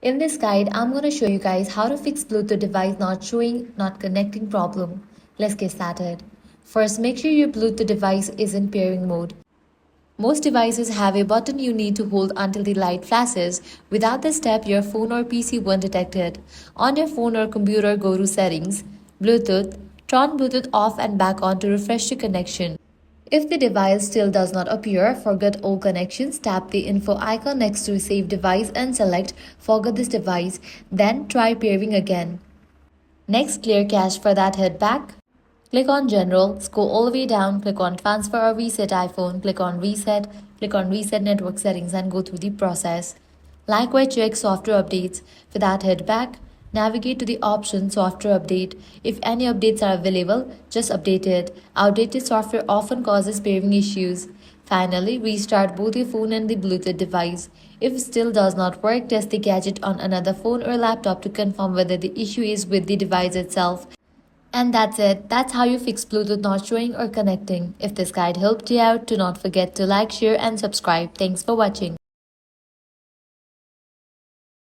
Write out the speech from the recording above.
In this guide, I'm going to show you guys how to fix Bluetooth device not showing, not connecting problem. Let's get started. First, make sure your Bluetooth device is in pairing mode. Most devices have a button you need to hold until the light flashes. Without this step, your phone or PC won't detect it. On your phone or computer, go to Settings, Bluetooth, turn Bluetooth off and back on to refresh the connection. If the device still does not appear, forget all connections, tap the info icon next to save device and select forget this device, then try pairing again. Next, clear cache. For that, head back. Click on General, scroll all the way down, click on Transfer or Reset iPhone, click on Reset Network Settings and go through the process. Likewise, check Software Updates. For that, head back. Navigate to the option Software Update. If any updates are available, just update it. Outdated software often causes pairing issues. Finally, restart both your phone and the Bluetooth device. If it still does not work, test the gadget on another phone or laptop to confirm whether the issue is with the device itself. And that's it. That's how you fix Bluetooth not showing or connecting. If this guide helped you out, do not forget to like, share and subscribe. Thanks for watching.